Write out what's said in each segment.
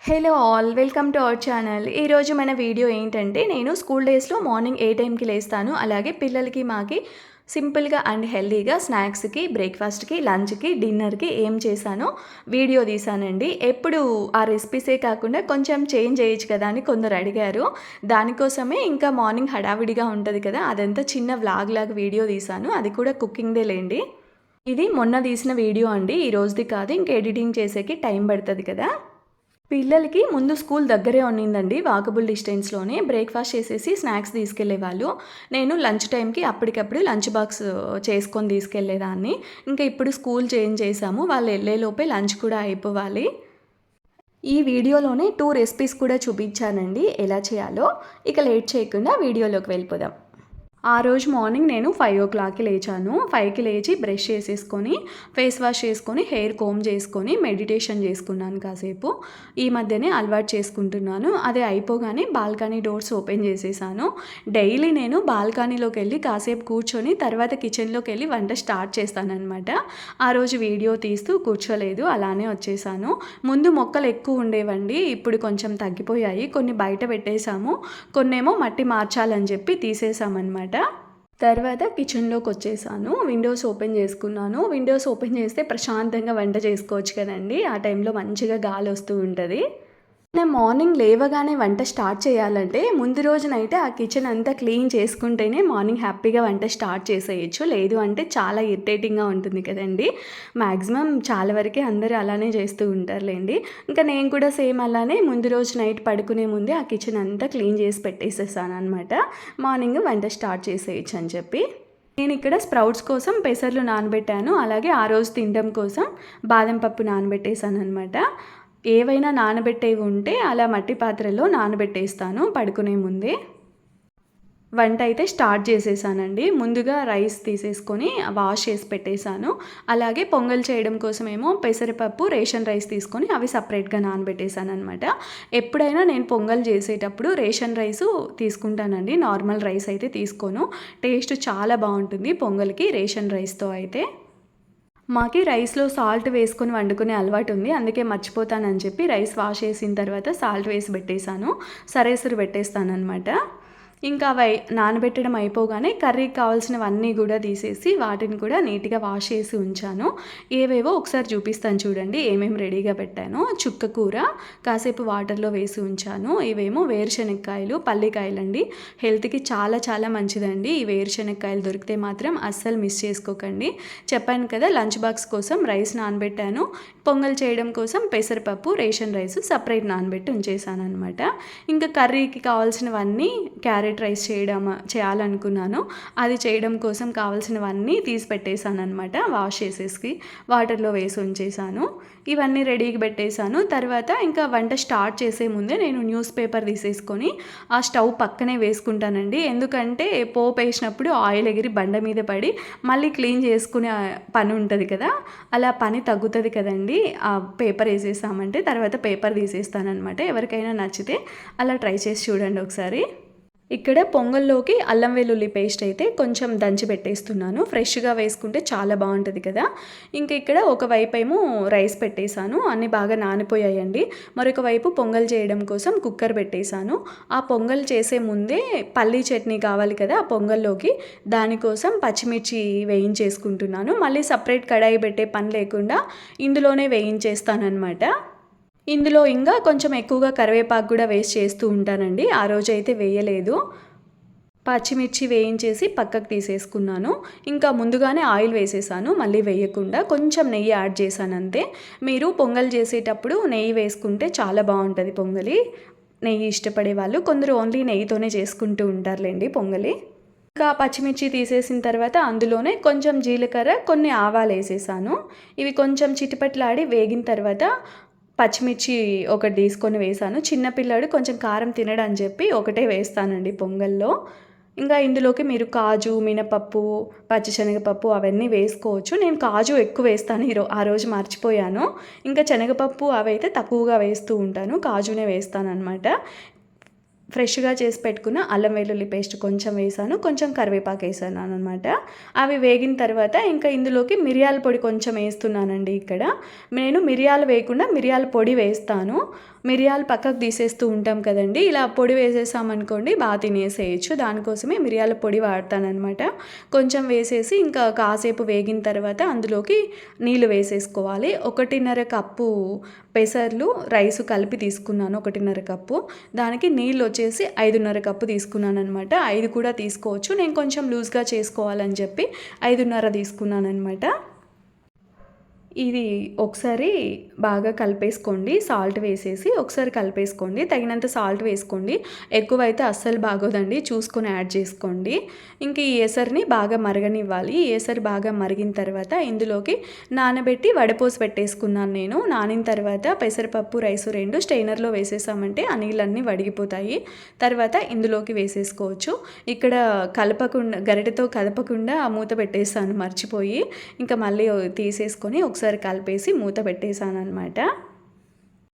Hello all welcome to our channel. ఈరోజు మన video ఏంటంటే నేను స్కూల్ డేస్లో మార్నింగ్ ఏ టైంకి లేస్తాను, అలాగే పిల్లలకి మాకి సింపుల్గా అండ్ హెల్తీగా స్నాక్స్కి, బ్రేక్ఫాస్ట్కి, లంచ్కి, డిన్నర్కి ఏం చేశానో వీడియో తీసానండి. ఎప్పుడు ఆ రెసిపీసే కాకుండా కొంచెం చేంజ్ చేయొచ్చు కదా అని కొందరు అడిగారు. దానికోసమే ఇంకా మార్నింగ్ హడావిడిగా ఉంటుంది కదా, అదంతా చిన్న వ్లాగ్ లాగా వీడియో తీసాను. అది కూడా కుకింగ్దే లేండి. ఇది మొన్న తీసిన వీడియో అండి, ఈ రోజుది కాదు. ఇంకా ఎడిటింగ్ చేసేకి టైం పడుతుంది కదా. పిల్లలకి ముందు స్కూల్ దగ్గరే ఉన్నిందండి, వాకబుల్ డిస్టెన్స్లోనే. బ్రేక్ఫాస్ట్ చేసేసి స్నాక్స్ తీసుకెళ్లేవాళ్ళు. నేను లంచ్ టైంకి అప్పటికప్పుడు లంచ్ బాక్స్ చేసుకొని తీసుకెళ్లేదాన్ని. ఇంకా ఇప్పుడు స్కూల్ చేంజ్ చేసాము, వాళ్ళు వెళ్ళేలోపే లంచ్ కూడా అయిపోవాలి. ఈ వీడియోలోనే 2 రెసిపీస్ కూడా చూపించానండి ఎలా చేయాలో. ఇక లేట్ చేయకుండా వీడియోలోకి వెళ్ళిపోదాం. ఆ రోజు మార్నింగ్ నేను 5 o'clockకి లేచాను. 5కి లేచి బ్రష్ చేసేసుకొని, ఫేస్ వాష్ చేసుకొని, హెయిర్ కోమ్ చేసుకొని మెడిటేషన్ చేసుకున్నాను కాసేపు. ఈ మధ్యనే అలవాటు చేసుకుంటున్నాను. అదే అయిపోగానే బాల్కనీ డోర్స్ ఓపెన్ చేసేసాను. డైలీ నేను బాల్కనీలోకి వెళ్ళి కాసేపు కూర్చొని తర్వాత కిచెన్లోకి వెళ్ళి వంట స్టార్ట్ చేస్తానన్నమాట. ఆ రోజు వీడియో తీస్తూ కూర్చోలేదు, అలానే వచ్చేసాను. ముందు మొక్కలు ఎక్కువ ఉండేవండి, ఇప్పుడు కొంచెం తగ్గిపోయాయి. కొన్ని బయట పెట్టేశాము, కొన్నేమో మట్టి మార్చాలని చెప్పి తీసేసామన్నమాట. తర్వాత కిచెన్లోకి వచ్చేసాను. విండోస్ ఓపెన్ చేసుకున్నాను. విండోస్ ఓపెన్ చేస్తే ప్రశాంతంగా వంట చేసుకోవచ్చు కదండి. ఆ టైంలో మంచిగా గాలి వస్తూ ఉంటుంది. నేను మార్నింగ్ లేవగానే వంట స్టార్ట్ చేయాలంటే ముందు రోజు నైటే ఆ కిచెన్ అంతా క్లీన్ చేసుకుంటేనే మార్నింగ్ హ్యాపీగా వంట స్టార్ట్ చేసేయచ్చు. లేదు అంటే చాలా ఇరిటేటింగ్గా ఉంటుంది కదండి. మ్యాక్సిమం చాలా వరకే అందరూ అలానే చేస్తూ ఉంటారులేండి. ఇంకా నేను కూడా సేమ్ అలానే ముందు రోజు నైట్ పడుకునే ముందే ఆ కిచెన్ అంతా క్లీన్ చేసి పెట్టేసేసాను అనమాట. మార్నింగ్ వంట స్టార్ట్ చేసేయచ్చు అని చెప్పి. నేను ఇక్కడ స్ప్రౌట్స్ కోసం పెసర్లు నానబెట్టాను, అలాగే ఆ రోజు తినడం కోసం బాదం పప్పు నానబెట్టేసాను అనమాట. ఏవైనా నానబెట్టేవి ఉంటే అలా మట్టి పాత్రలో నానబెట్టేస్తాను పడుకునే ముందే. వంట అయితే స్టార్ట్ చేసేసానండి. ముందుగా రైస్ తీసేసుకొని వాష్ చేసి పెట్టేశాను. అలాగే పొంగల్ చేయడం కోసమేమో పెసరపప్పు, రేషన్ రైస్ తీసుకొని అవి సపరేట్గా నానబెట్టేశాను అనమాట. ఎప్పుడైనా నేను పొంగల్ చేసేటప్పుడు రేషన్ రైసు తీసుకుంటానండి, నార్మల్ రైస్ అయితే తీసుకోను. టేస్ట్ చాలా బాగుంటుంది పొంగల్కి రేషన్ రైస్తో అయితే. మాకి రైస్లో సాల్ట్ వేసుకొని వండుకునే అలవాటు ఉంది, అందుకే మర్చిపోతానని చెప్పి రైస్ వాష్ చేసిన తర్వాత సాల్ట్ వేసి పెట్టేశాను. సరేసురు పెట్టేస్తానమాట. ఇంకా అవి నానబెట్టడం అయిపోగానే కర్రీకి కావాల్సినవన్నీ కూడా తీసేసి వాటిని కూడా నీట్గా వాష్ చేసి ఉంచాను. ఏవేవో ఒకసారి చూపిస్తాను చూడండి ఏమేమి రెడీగా పెట్టానో. చుక్క కూర కాసేపు వాటర్లో వేసి ఉంచాను. ఇవేమో వేరుశనగకాయలు, పల్లికాయలు అండి. హెల్త్కి చాలా చాలా మంచిదండి. ఈ వేరుశనగకాయలు దొరికితే మాత్రం అస్సలు మిస్ చేసుకోకండి. చెప్పాను కదా, లంచ్ బాక్స్ కోసం రైస్ నానబెట్టాను. పొంగల్ చేయడం కోసం పెసరపప్పు, రేషన్ రైస్ సపరేట్ నానబెట్టి ఉంచేసాను అనమాట. ఇంకా కర్రీకి కావాల్సినవన్నీ క్యారెట్ రైస్ చేయాలనుకున్నాను. అది చేయడం కోసం కావాల్సినవన్నీ తీసి పెట్టేశాను అనమాట. వాష్ చేసేసి వాటర్లో వేసి ఉంచేసాను. ఇవన్నీ రెడీగా పెట్టేశాను. తర్వాత ఇంకా వంట స్టార్ట్ చేసే ముందే నేను న్యూస్ పేపర్ తీసేసుకొని ఆ స్టవ్ పక్కనే వేసుకుంటానండి. ఎందుకంటే పోపు వేసినప్పుడు ఆయిల్ ఎగిరి బండ మీద పడి మళ్ళీ క్లీన్ చేసుకునే పని ఉంటుంది కదా, అలా పని తగ్గుతుంది కదండి. ఆ పేపర్ వేసేసామంటే తర్వాత పేపర్ తీసేస్తానమాట. ఎవరికైనా నచ్చితే అలా ట్రై చేసి చూడండి ఒకసారి. ఇక్కడ పొంగల్లోకి అల్లం వెల్లుల్లి పేస్ట్ అయితే కొంచెం దంచి పెట్టేస్తున్నాను. ఫ్రెష్గా వేసుకుంటే చాలా బాగుంటుంది కదా. ఇంకా ఇక్కడ ఒకవైపు ఏమో రైస్ పెట్టేశాను, అన్నీ బాగా నానిపోయాయండి. మరొక వైపు పొంగల్ చేయడం కోసం కుక్కర్ పెట్టేశాను. ఆ పొంగల్ చేసే ముందే పల్లీ చట్నీ కావాలి కదా ఆ పొంగల్లోకి, దానికోసం పచ్చిమిర్చి వేయించేసుకుంటున్నాను. మళ్ళీ సపరేట్ కడాయి పెట్టే పని లేకుండా ఇందులోనే వేయించేస్తానన్నమాట. ఇందులో ఇంకా కొంచెం ఎక్కువగా కరివేపాకు కూడా వేస్ట్ చేస్తూ ఉంటానండి. ఆ రోజు అయితే వేయలేదు. పచ్చిమిర్చి వేయించేసి పక్కకు తీసేసుకున్నాను. ఇంకా ముందుగానే ఆయిల్ వేసేసాను, మళ్ళీ వేయకుండా కొంచెం నెయ్యి యాడ్ చేశాను అంతే. మీరు పొంగల్ చేసేటప్పుడు నెయ్యి వేసుకుంటే చాలా బాగుంటుంది పొంగలి. నెయ్యి ఇష్టపడే వాళ్ళు కొందరు ఓన్లీ నెయ్యితోనే చేసుకుంటూ ఉంటారులేండి పొంగలి. ఇంకా పచ్చిమిర్చి తీసేసిన తర్వాత అందులోనే కొంచెం జీలకర్ర, కొన్ని ఆవాలు వేసేసాను. ఇవి కొంచెం చిటిపట్లాడి వేగిన తర్వాత పచ్చిమిర్చి ఒకటి తీసుకొని వేసాను. చిన్నపిల్లాడు కొంచెం కారం తినడు అని చెప్పి ఒకటే వేస్తానండి పొంగల్లో. ఇంకా ఇందులోకి మీరు కాజు, మినపప్పు, పచ్చిశనగపప్పు అవన్నీ వేసుకోవచ్చు. నేను కాజు ఎక్కువ వేస్తాను, ఆ రోజు మర్చిపోయాను. ఇంకా శనగపప్పు అవైతే తక్కువగా వేస్తూ ఉంటాను, కాజునే వేస్తాను అనమాట. ఫ్రెష్గా చేసి పెట్టుకున్న అల్లం వెల్లుల్లి పేస్ట్ కొంచెం వేసాను, కొంచెం కరివేపాకు వేసాను అనమాట. అవి వేగిన తర్వాత ఇంకా ఇందులోకి మిరియాల పొడి కొంచెం వేస్తున్నానండి. ఇక్కడ నేను మిరియాలు వేయకుండా మిరియాల పొడి వేస్తాను. మిరియాలు పక్కకు తీసేస్తూ ఉంటాం కదండి, ఇలా పొడి వేసేసామనుకోండి బాగా తినేసేయచ్చు. దానికోసమే మిరియాల పొడి వాడతానన్నమాట. కొంచెం వేసేసి ఇంకా కాసేపు వేగిన తర్వాత అందులోకి నీళ్ళు వేసేసుకోవాలి. 1.5 కప్పు పెసర్లు రైసు కలిపి తీసుకున్నాను, 1.5 కప్పు. దానికి నీళ్ళు వచ్చేసి 5.5 కప్పు తీసుకున్నాను అనమాట. 5 కూడా తీసుకోవచ్చు, నేను కొంచెం లూజ్గా చేసుకోవాలని చెప్పి 5.5 తీసుకున్నాను అనమాట. ఇది ఒకసారి బాగా కలిపేసుకోండి, సాల్ట్ వేసేసి ఒకసారి కలిపేసుకోండి. తగినంత సాల్ట్ వేసుకోండి, ఎక్కువైతే అస్సలు బాగోదండి, చూసుకొని యాడ్ చేసుకోండి. ఇంక ఈ ఎసరిని బాగా మరగనివ్వాలి. ఈ ఎసరు బాగా మరిగిన తర్వాత ఇందులోకి నానబెట్టి వడపోసి పెట్టేసుకున్నాను నేను. నానిన తర్వాత పెసరపప్పు రైసు 2 స్టెయినర్లో వేసేసామంటే ఆ నీళ్ళన్నీ వడిగిపోతాయి. తర్వాత ఇందులోకి వేసేసుకోవచ్చు. ఇక్కడ గరిటెతో కదపకుండా మూత పెట్టేసాను మర్చిపోయి. ఇంకా మళ్ళీ తీసేసుకొని ఒకసారి కలిపేసి మూత పెట్టేశాను అనమాట.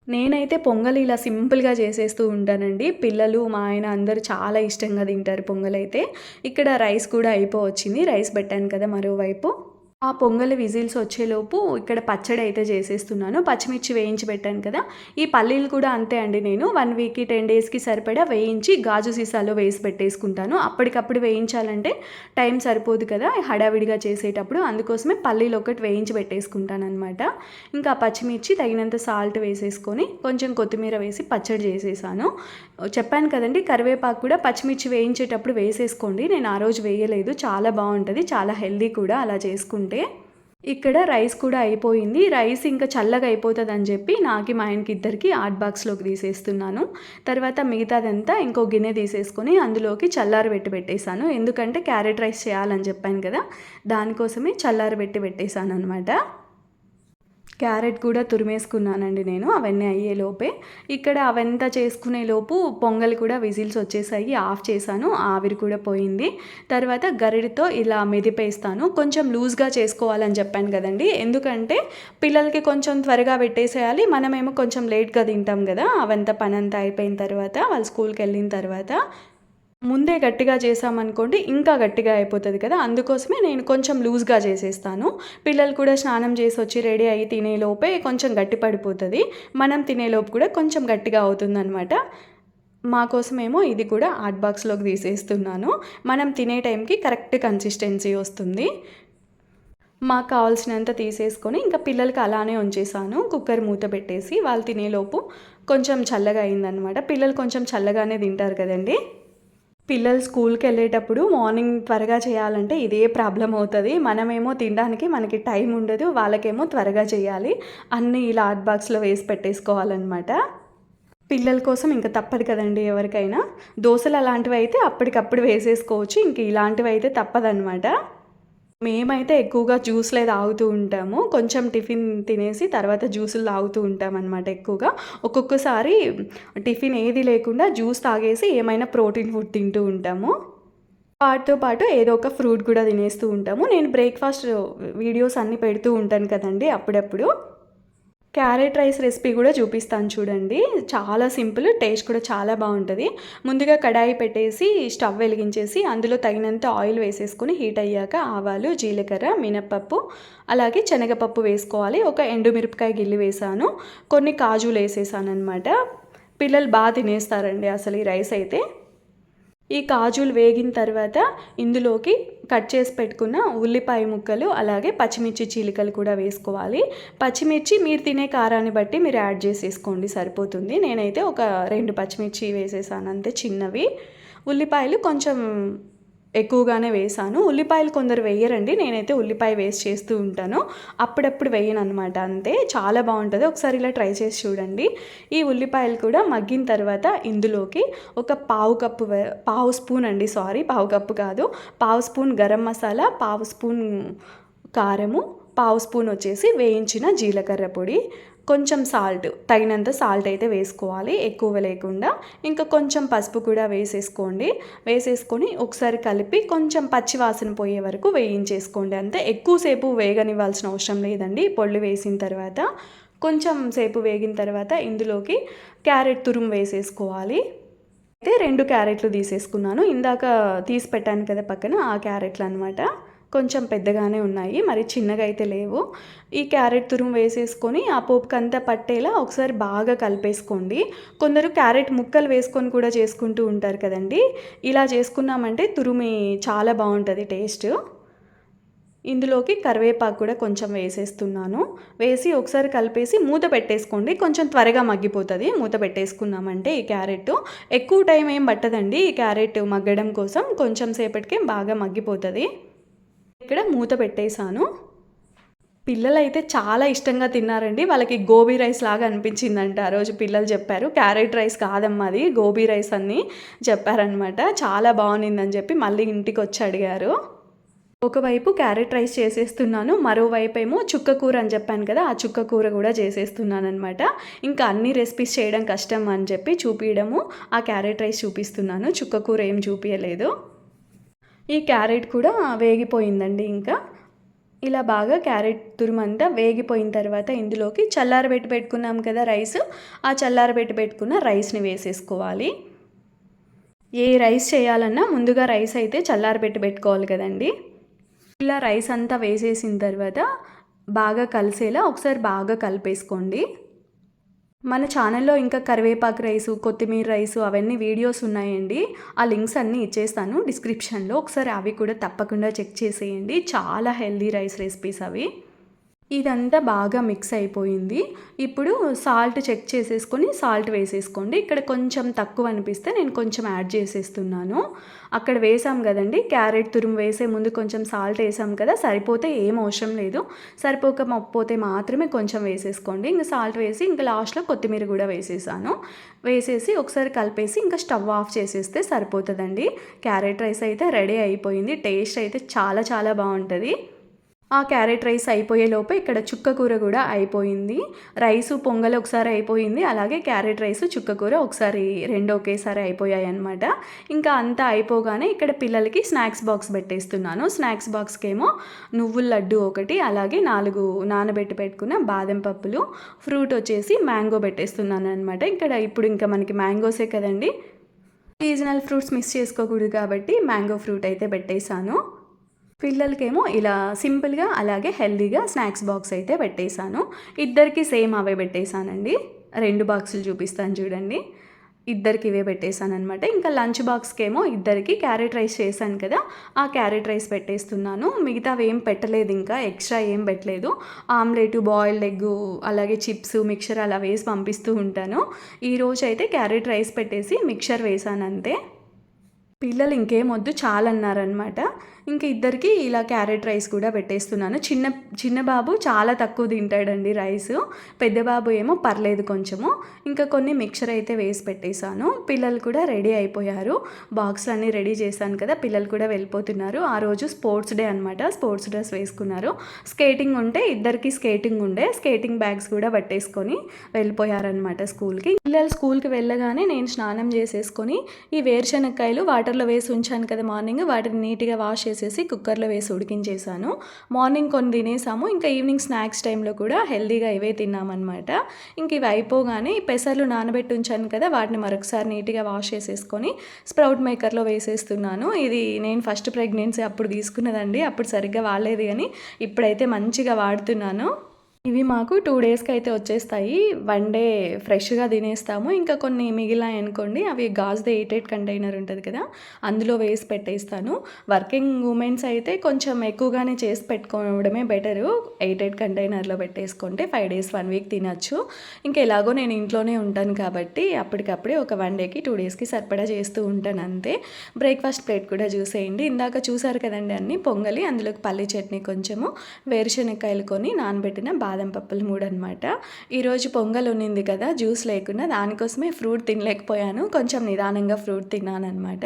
నేనైతే పొంగల్ ఇలా సింపుల్గా చేసేస్తూ ఉంటానండి. పిల్లలు, మా ఆయన అందరూ చాలా ఇష్టంగా తింటారు పొంగలైతే. ఇక్కడ రైస్ కూడా అయిపోవచ్చింది, రైస్ పెట్టాను కదా మరోవైపు. ఆ పొంగలి విజిల్స్ వచ్చేలోపు ఇక్కడ పచ్చడి అయితే చేసేస్తున్నాను. పచ్చిమిర్చి వేయించి పెట్టాను కదా, ఈ పల్లీలు కూడా అంతే అండి. నేను 1 వీక్కి 10 డేస్కి సరిపడా వేయించి గాజు సీసాలో వేసి పెట్టేసుకుంటాను. అప్పటికప్పుడు వేయించాలంటే టైం సరిపోదు కదా హడావిడిగా చేసేటప్పుడు, అందుకోసమే పల్లీలు ఒకటి వేయించి పెట్టేసుకుంటాను అనమాట. ఇంకా పచ్చిమిర్చి తగినంత సాల్ట్ వేసేసుకొని కొంచెం కొత్తిమీర వేసి పచ్చడి చేసేసాను. చెప్పాను కదండి, కరివేపాకు కూడా పచ్చిమిర్చి వేయించేటప్పుడు వేసేసుకోండి. నేను ఆ రోజు వేయలేదు, చాలా బాగుంటుంది, చాలా హెల్దీ కూడా అలా చేసుకుంటే. ఇక్కడ రైస్ కూడా అయిపోయింది. రైస్ ఇంకా చల్లగా అయిపోతుందని చెప్పి నాకి మా ఆయనకి ఇద్దరికి హాట్ బాక్స్లోకి తీసేస్తున్నాను. తర్వాత మిగతాదంతా ఇంకో గిన్నె తీసేసుకొని అందులోకి చల్లారబెట్టి పెట్టేశాను. ఎందుకంటే క్యారెట్ రైస్ చేయాలని చెప్పాను కదా, దానికోసమే చల్లారబెట్టి పెట్టేశాను అనమాట. క్యారెట్ కూడా తురిమేసుకున్నానండి నేను అవన్నీ అయ్యేలోపే. ఇక్కడ అవంతా చేసుకునే లోపు పొంగల్ కూడా విజిల్స్ వచ్చేసాయి, ఆఫ్ చేశాను, ఆవిరి కూడా పోయింది. తర్వాత గరిటతో ఇలా మెదిపేస్తాను. కొంచెం లూజ్గా చేసుకోవాలని చెప్పాను కదండి, ఎందుకంటే పిల్లలకి కొంచెం త్వరగా పెట్టేసేయాలి, మనమేమో కొంచెం లేట్గా తింటాం కదా. అవంతా పనంతా అయిపోయిన తర్వాత వాళ్ళు స్కూల్కి వెళ్ళిన తర్వాత ముందే గట్టిగా చేసామనుకోండి ఇంకా గట్టిగా అయిపోతుంది కదా, అందుకోసమే నేను కొంచెం లూజ్గా చేసేస్తాను. పిల్లలు కూడా స్నానం చేసి వచ్చి రెడీ అయ్యి తినేలోపే కొంచెం గట్టి పడిపోతుంది, మనం తినేలోపు కూడా కొంచెం గట్టిగా అవుతుందన్నమాట. మా కోసమేమో ఇది కూడా హాట్ బాక్స్లోకి తీసేస్తున్నాను. మనం తినే టైంకి కరెక్ట్ కన్సిస్టెన్సీ వస్తుంది. మాకు కావాల్సినంత తీసేసుకొని ఇంకా పిల్లలకి అలానే ఉంచేసాను. కుక్కర్ మూత పెట్టేసి వాళ్ళు తినేలోపు కొంచెం చల్లగా అయిందనమాట. పిల్లలు కొంచెం చల్లగానే తింటారు కదండి. పిల్లలు స్కూల్కి వెళ్ళేటప్పుడు మార్నింగ్ త్వరగా చేయాలంటే ఇదే ప్రాబ్లం అవుతుంది. మనమేమో తినడానికి మనకి టైం ఉండదు, వాళ్ళకేమో త్వరగా చేయాలి. అన్నీ ఇలా హాట్ బాక్స్లో వేసి పెట్టేసుకోవాలన్నమాట. పిల్లల కోసం ఇంకా తప్పదు కదండి ఎవరికైనా. దోశలు అలాంటివి అయితే అప్పటికప్పుడు వేసేసుకోవచ్చు, ఇంక ఇలాంటివి అయితే తప్పదన్నమాట. మేమైతే ఎక్కువగా జ్యూస్లే తాగుతూ ఉంటాము. కొంచెం టిఫిన్ తినేసి తర్వాత జ్యూసులు తాగుతూ ఉంటామన్నమాట ఎక్కువగా. ఒక్కొక్కసారి టిఫిన్ ఏది లేకుండా జ్యూస్ తాగేసి ఏమైనా ప్రోటీన్ ఫుడ్ తింటూ ఉంటాము. వాటితో పాటు ఏదో ఒక ఫ్రూట్ కూడా తినేస్తూ ఉంటాము. నేను బ్రేక్ఫాస్ట్ వీడియోస్ అన్నీ పెడుతూ ఉంటాను కదండి అప్పుడప్పుడు. క్యారెట్ రైస్ రెసిపీ కూడా చూపిస్తాను చూడండి, చాలా సింపుల్, టేస్ట్ కూడా చాలా బాగుంటుంది. ముందుగా కడాయి పెట్టేసి స్టవ్ వెలిగించేసి అందులో తగినంత ఆయిల్ వేసేసుకొని హీట్ అయ్యాక ఆవాలు, జీలకర్ర, మినప్పప్పు అలాగే శనగపప్పు వేసుకోవాలి. ఒక ఎండుమిరపకాయ గిల్లి వేసాను, కొన్ని కాజులు వేసేసాను అనమాట. పిల్లలు బాగా తినేస్తారండి అసలు ఈ రైస్ అయితే. ఈ కాజులు వేగిన తర్వాత ఇందులోకి కట్ చేసి పెట్టుకున్న ఉల్లిపాయ ముక్కలు అలాగే పచ్చిమిర్చి చీలికలు కూడా వేసుకోవాలి. పచ్చిమిర్చి మీరు తినే కారాన్ని బట్టి మీరు యాడ్ చేసేసుకోండి, సరిపోతుంది. నేనైతే ఒక 2 పచ్చిమిర్చి వేసేసాను అంతే, చిన్నవి. ఉల్లిపాయలు కొంచెం ఎక్కువగానే వేసాను. ఉల్లిపాయలు కొందరు వేయరండి, నేనైతే ఉల్లిపాయ వేస్ట్ చేస్తూ ఉంటాను, అప్పుడప్పుడు వేయను అనమాట, అంతే. చాలా బాగుంటుంది, ఒకసారి ఇలా ట్రై చేసి చూడండి. ఈ ఉల్లిపాయలు కూడా మగ్గిన తర్వాత ఇందులోకి ఒక పావు స్పూన్ అండి, పావు కప్పు కాదు, పావు స్పూన్ గరం మసాలా, పావు స్పూన్ కారము, పావు స్పూన్ వచ్చేసి వేయించిన జీలకర్ర పొడి, కొంచెం సాల్ట్, తగినంత సాల్ట్ అయితే వేసుకోవాలి, ఎక్కువ లేకుండా. ఇంకా కొంచెం పసుపు కూడా వేసేసుకొని ఒకసారి కలిపి కొంచెం పచ్చి వాసన పోయే వరకు వేయించేసుకోండి అంతే. ఎక్కువసేపు వేగనివ్వాల్సిన అవసరం లేదండి. పొళ్ళు వేసిన తర్వాత కొంచెం సేపు వేగిన తర్వాత ఇందులోకి క్యారెట్ తురుము వేసేసుకోవాలి. అయితే 2 క్యారెట్లు తీసేసుకున్నాను, ఇందాక తీసి పెట్టాను కదా పక్కన, ఆ క్యారెట్లు అనమాట. కొంచెం పెద్దగానే ఉన్నాయి, మరి చిన్నగా అయితే లేవు. ఈ క్యారెట్ తురుము వేసేసుకొని ఆ పోపుకంతా పట్టేలా ఒకసారి బాగా కలిపేసుకోండి. కొందరు క్యారెట్ ముక్కలు వేసుకొని కూడా చేసుకుంటూ ఉంటారు కదండి. ఇలా చేసుకున్నామంటే తురుమి చాలా బాగుంటుంది టేస్ట్. ఇందులోకి కరివేపాకు కూడా కొంచెం వేసేస్తున్నాను. వేసి ఒకసారి కలిపేసి మూత పెట్టేసుకోండి. కొంచెం త్వరగా మగ్గిపోతుంది మూత పెట్టేసుకున్నామంటే. ఈ క్యారెట్ ఎక్కువ టైం ఏం పట్టదండి. ఈ క్యారెట్ మగ్గడం కోసం కొంచెం సేపటికే బాగా మగ్గిపోతుంది. ఇక్కడ మూత పెట్టేశాను. పిల్లలైతే చాలా ఇష్టంగా తిన్నారండి. వాళ్ళకి గోబీ రైస్ లాగా అనిపించిందంట ఆ రోజు పిల్లలు చెప్పారు. క్యారెట్ రైస్ కాదమ్మా అది గోబీ రైస్ అని చెప్పారనమాట. చాలా బాగుండిందని చెప్పి మళ్ళీ ఇంటికి వచ్చి అడిగారు. ఒకవైపు క్యారెట్ రైస్ చేసేస్తున్నాను, మరోవైపు ఏమో చుక్క కూర అని చెప్పాను కదా, ఆ చుక్క కూర కూడా చేసేస్తున్నాను అనమాట. ఇంకా అన్ని రెసిపీస్ చేయడం కష్టం అని చెప్పి చూపించడము ఆ క్యారెట్ రైస్ చూపిస్తున్నాను, చుక్క కూర ఏం చూపించలేదు. ఈ క్యారెట్ కూడా వేగిపోయిందండి. ఇంకా ఇలా బాగా క్యారెట్ తురుమంతా వేగిపోయిన తర్వాత ఇందులోకి చల్లారబెట్టి పెట్టుకున్నాం కదా రైస్, ఆ చల్లారబెట్టి పెట్టుకున్న రైస్ని వేసేసుకోవాలి. ఏ రైస్ చేయాలన్నా ముందుగా రైస్ అయితే చల్లారబెట్టి పెట్టుకోవాలి కదండి. ఇలా రైస్ అంతా వేసేసిన తర్వాత బాగా కలిసేలా ఒకసారి బాగా కలిపేసుకోండి. మన ఛానల్లో ఇంకా కరివేపాకు రైసు, కొత్తిమీర రైసు అవన్నీ వీడియోస్ ఉన్నాయండి. ఆ లింక్స్ అన్నీ ఇచ్చేస్తాను డిస్క్రిప్షన్లో. ఒకసారి అవి కూడా తప్పకుండా చెక్ చేసేయండి. చాలా హెల్దీ రైస్ రెసిపీస్ అవి. ఇదంతా బాగా మిక్స్ అయిపోయింది. ఇప్పుడు సాల్ట్ చెక్ చేసేసుకొని సాల్ట్ వేసేసుకోండి. ఇక్కడ కొంచెం తక్కువ అనిపిస్తే నేను కొంచెం యాడ్ చేసేస్తున్నాను. అక్కడ వేసాం కదండి క్యారెట్ తురుము వేసే ముందు కొంచెం సాల్ట్ వేసాం కదా, సరిపోతే ఏం అవసరం లేదు. సరిపోతే మాత్రమే కొంచెం వేసేసుకోండి. ఇంకా సాల్ట్ వేసి ఇంకా లాస్ట్లో కొత్తిమీర కూడా వేసేసాను. వేసేసి ఒకసారి కలిపేసి ఇంకా స్టవ్ ఆఫ్ చేసేస్తే సరిపోతుందండి. క్యారెట్ రైస్ అయితే రెడీ అయిపోయింది. టేస్ట్ అయితే చాలా చాలా బాగుంటుంది. ఆ క్యారెట్ రైస్ అయిపోయే లోపే ఇక్కడ చుక్క కూర కూడా అయిపోయింది. రైసు పొంగల్ ఒకసారి అయిపోయింది, అలాగే క్యారెట్ రైసు చుక్క కూర ఒకసారి రెండు ఒకేసారి అయిపోయాయి అనమాట. ఇంకా అంతా అయిపోగానే ఇక్కడ పిల్లలకి స్నాక్స్ బాక్స్ పెట్టేస్తున్నాను. స్నాక్స్ బాక్స్కి ఏమో నువ్వుల లడ్డు ఒకటి, అలాగే 4 నానబెట్టి పెట్టుకున్న బాదం పప్పులు, ఫ్రూట్ వచ్చేసి మ్యాంగో పెట్టేస్తున్నాను అనమాట. ఇక్కడ ఇప్పుడు ఇంకా మనకి మ్యాంగోసే కదండి, సీజనల్ ఫ్రూట్స్ మిస్ చేసుకోకూడదు కాబట్టి మ్యాంగో ఫ్రూట్ అయితే పెట్టేశాను. పిల్లలకేమో ఇలా సింపుల్గా అలాగే హెల్దీగా స్నాక్స్ బాక్స్ అయితే పెట్టేశాను. ఇద్దరికి సేమ్ అవే పెట్టేశానండి. 2 బాక్సులు చూపిస్తాను చూడండి. ఇద్దరికి ఇవే పెట్టేశాను అనమాట. ఇంకా లంచ్ బాక్స్కి ఏమో ఇద్దరికి క్యారెట్ రైస్ చేశాను కదా, ఆ క్యారెట్ రైస్ పెట్టేస్తున్నాను. మిగతావి ఏం పెట్టలేదు, ఇంకా ఎక్స్ట్రా ఏం పెట్టలేదు. ఆమ్లెట్, బాయిల్డ్ ఎగ్, అలాగే చిప్స్, మిక్చర్ అలా వేసి పంపిస్తూ ఉంటాను. ఈరోజు అయితే క్యారెట్ రైస్ పెట్టేసి మిక్చర్ వేసాను అంతే. పిల్లలు ఇంకేం వద్దు చాలన్నారనమాట. ఇంకా ఇద్దరికి ఇలా క్యారెట్ రైస్ కూడా పెట్టేస్తున్నాను. చిన్న బాబు చాలా తక్కువ తింటాడండి రైసు, పెద్ద బాబు ఏమో పర్లేదు కొంచెము. ఇంకా కొన్ని మిక్చర్ అయితే వేసి పెట్టేశాను. పిల్లలు కూడా రెడీ అయిపోయారు. బాక్స్లు అన్నీ రెడీ చేశాను కదా, పిల్లలు కూడా వెళ్ళిపోతున్నారు. ఆ రోజు స్పోర్ట్స్ డే అనమాట. స్పోర్ట్స్ డ్రెస్ వేసుకున్నారు. స్కేటింగ్ ఉంటే ఇద్దరికి స్కేటింగ్ ఉండే, స్కేటింగ్ బ్యాగ్స్ కూడా పట్టేసుకొని వెళ్ళిపోయారనమాట స్కూల్కి. పిల్లలు స్కూల్కి వెళ్ళగానే నేను స్నానం చేసేసుకొని ఈ వేరుశనక్కాయలు వాటర్లో వేసి ఉంచాను కదా మార్నింగ్, వాటిని నీట్గా వాష్ చేసేసి కుక్కర్లో వేసి ఉడికించేసాను. మార్నింగ్ కొన్ని తినేసాము, ఇంకా ఈవినింగ్ స్నాక్స్ టైంలో కూడా హెల్దీగా ఇవే తిన్నామన్నమాట. ఇంక ఇవి అయిపోగానే పెసర్లు నానబెట్టి ఉంచాను కదా, వాటిని మరొకసారి నీట్గా వాష్ చేసేసుకొని స్ప్రౌట్ మేకర్లో వేసేస్తున్నాను. ఇది నేను ఫస్ట్ ప్రెగ్నెన్సీ అప్పుడు తీసుకున్నదండి, అప్పుడు సరిగ్గా వాడలేదు కానీ ఇప్పుడైతే మంచిగా వాడుతున్నాను. ఇవి మాకు 2 డేస్కి అయితే వచ్చేస్తాయి. 1 డే ఫ్రెష్గా తినేస్తాము. ఇంకా కొన్ని మిగిలాయి అనుకోండి, అవి గాజుది 8 కంటైనర్ ఉంటుంది కదా, అందులో వేసి పెట్టేస్తాను. వర్కింగ్ ఉమెన్స్ అయితే కొంచెం ఎక్కువగానే చేసి పెట్టుకోవడమే బెటరు. 8 కంటైనర్లో పెట్టేసుకుంటే 5 డేస్ 1 వీక్ తినచ్చు. ఇంకా ఎలాగో నేను ఇంట్లోనే ఉంటాను కాబట్టి అప్పటికప్పుడే ఒక 1 డేకి 2 డేస్కి సరిపడా చేస్తూ ఉంటాను అంతే. బ్రేక్ఫాస్ట్ ప్లేట్ కూడా చూసేయండి. ఇందాక చూసారు కదండి అన్నీ పొంగలి, అందులోకి పల్లి చట్నీ కొంచెము, వేరుశనక్కాయలు కొన్ని, నానబెట్టిన బాదం పప్పులు 3 అనమాట. ఈరోజు పొంగల్ ఉన్నింది కదా, జ్యూస్ లేకుండా, దానికోసమే ఫ్రూట్ తినలేకపోయాను. కొంచెం నిదానంగా ఫ్రూట్ తిన్నాను అనమాట.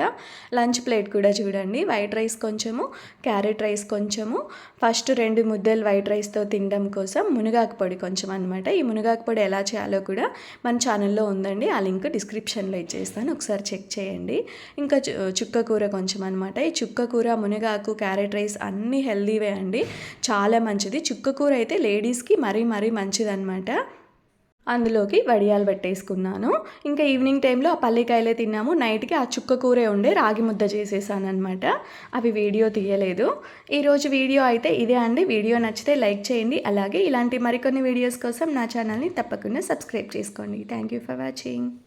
లంచ్ ప్లేట్ కూడా చూడండి, వైట్ రైస్ కొంచెము, క్యారెట్ రైస్ కొంచెము, ఫస్ట్ 2 ముద్దలు వైట్ రైస్తో తినడం కోసం మునగాకు పొడి కొంచెం అనమాట. ఈ మునగాకు పొడి ఎలా చేయాలో కూడా మన ఛానల్లో ఉందండి, ఆ లింక్ డిస్క్రిప్షన్లో ఇచ్చేస్తాను, ఒకసారి చెక్ చేయండి. ఇంకా చుక్క కూర కొంచెం అనమాట. ఈ చుక్క కూర, మునగాకు, క్యారెట్ రైస్ అన్నీ హెల్దీవే అండి, చాలా మంచిది. చుక్క కూర అయితే లేడీస్కి మరీ మంచిదన్నమాట. అందులోకి వడియాలు పెట్టేసుకున్నాను. ఇంకా ఈవినింగ్ టైంలో ఆ పల్లికాయలే తిన్నాము. నైట్కి ఆ చుక్క కూరే ఉండే రాగి ముద్ద చేసేసాను అనమాట. అవి వీడియో తీయలేదు. ఈరోజు వీడియో అయితే ఇదే అండి. వీడియో నచ్చితే లైక్ చేయండి. అలాగే ఇలాంటి మరికొన్ని వీడియోస్ కోసం నా ఛానల్ని తప్పకుండా సబ్స్క్రైబ్ చేసుకోండి. Thank you for watching.